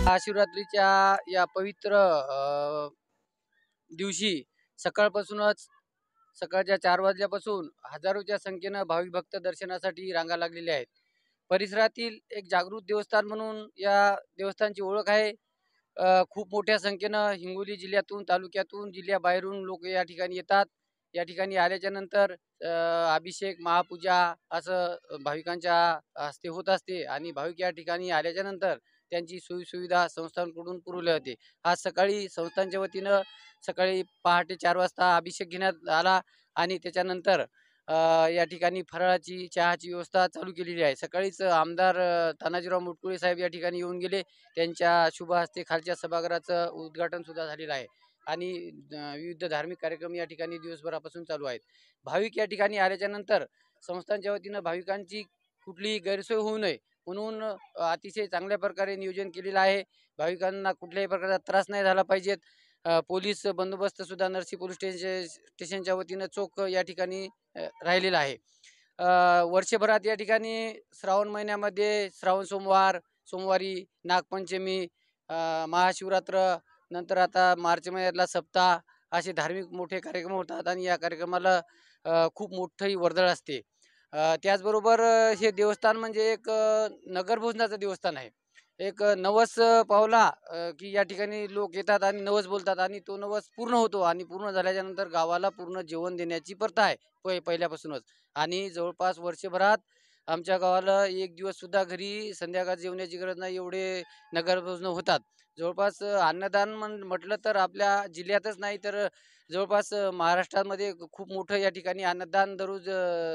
महाशिवरात्रीच्या या पवित्र दिवशी सकाळपासूनच सकाळच्या 4 वाजल्यापासून हजारोच्या संख्येनं भाविक भक्त दर्शनासाठी रांगा लागलेल्या आहेत. परिसरातील एक जागृत देवस्थान म्हणून या देवस्थानची ओळख आहे. खूप मोठ्या संख्येनं हिंगोली जिल्ह्यातून, तालुक्यातून, जिल्ह्याबाहेरून लोक या ठिकाणी येतात. या ठिकाणी आल्याच्या नंतर अभिषेक, महापूजा असं भाविकांच्या हस्ते होत असते आणि भाविक या ठिकाणी आल्याच्या नंतर त्यांची सोयीसुविधा संस्थांकडून पुरवल्या जाते. आज सकाळी संस्थांच्या वतीनं सकाळी पहाटे 4 वाजता अभिषेक घेण्यात आला आणि त्याच्यानंतर या ठिकाणी फराळाची, चहाची व्यवस्था चालू केलेली आहे. सकाळीच आमदार तानाजीराव मुटकुळे साहेब या ठिकाणी येऊन गेले. त्यांच्या शुभ हस्ते खालच्या सभागृहाचं उद्घाटन सुद्धा झालेलं आहे आणि विविध धार्मिक कार्यक्रम या ठिकाणी दिवसभरापासून चालू आहेत. भाविक या ठिकाणी आल्याच्या नंतर संस्थांच्या वतीनं भाविकांची कुठलीही गैरसोय होऊ नये म्हणून अतिशय चांगल्या प्रकारे नियोजन केलेलं आहे. भाविकांना कुठल्याही प्रकारचा त्रास नाही झाला पाहिजेत. पोलीस बंदोबस्त सुद्धा नरसी पोलीस स्टेशनच्या वतीनं चोख या ठिकाणी राहिलेला आहे. वर्षभरात या ठिकाणी श्रावण महिन्यामध्ये श्रावण सोमवार, सोमवारी नागपंचमी, महाशिवरात्र, नंतर आता मार्च महिन्यातला सप्ताह असे धार्मिक मोठे कार्यक्रम होतात आणि या कार्यक्रमाला खूप मोठी वर्दळ असते. त्याचबरोबर हे देवस्थान म्हणजे एक नगरभोजनाचं देवस्थान आहे. एक नवस पावला की या ठिकाणी लोक येतात आणि नवस बोलतात आणि तो नवस पूर्ण होतो आणि पूर्ण झाल्याच्या नंतर गावाला पूर्ण जेवण देण्याची प्रथा आहे पहिल्यापासूनच. आणि जवळपास वर्षभरात आमच्या गावाला एक दिवस सुद्धा घरी संध्याकाळ जेवण्याची गरज नाही एवढे नगरभोजनं होतात. जवळपास अन्नदान म्हटलं तर आपल्या जिल्ह्यातच नाही तर जवळपास महाराष्ट्रामध्ये खूप मोठं या ठिकाणी अन्नदान दररोज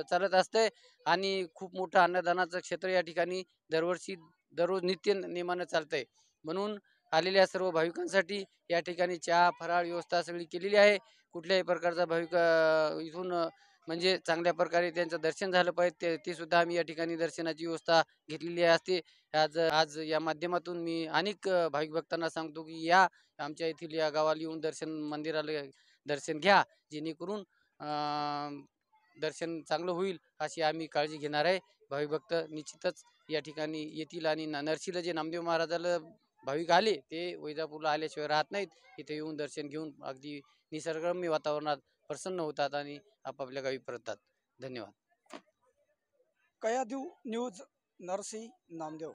चालत असतंय आणि खूप मोठं अन्नदानाचं क्षेत्र या ठिकाणी दररोज नित्य नेमानं चालतंय. म्हणून आलेल्या सर्व भाविकांसाठी या ठिकाणी चहा, फराळ व्यवस्था सगळी केलेली आहे. कुठल्याही प्रकारचा भाविक इथून म्हणजे चांगल्या प्रकारे त्यांचं दर्शन झालं पाहिजे ते सुद्धा आम्ही या ठिकाणी दर्शनाची व्यवस्था घेतलेली असते. आज आज या माध्यमातून मी अनेक भाविक भक्तांना सांगतो की या आमच्या येथील या गावाला येऊन मंदिराला दर्शन घ्या, जेणेकरून दर्शन चांगलं होईल अशी आम्ही काळजी घेणार आहे. भाविक भक्त निश्चितच या ठिकाणी येतील आणि नरसीला जे नामदेव महाराजाला भाविक आले ते वैजापूरला आल्याशिवाय राहत नाहीत. इथे येऊन दर्शन घेऊन अगदी निसर्गरम्य वातावरणात प्रसन्न होतात आणि आपापल्या गावी परततात. धन्यवाद. कयादू न्यूज, नरसी, नामदेव.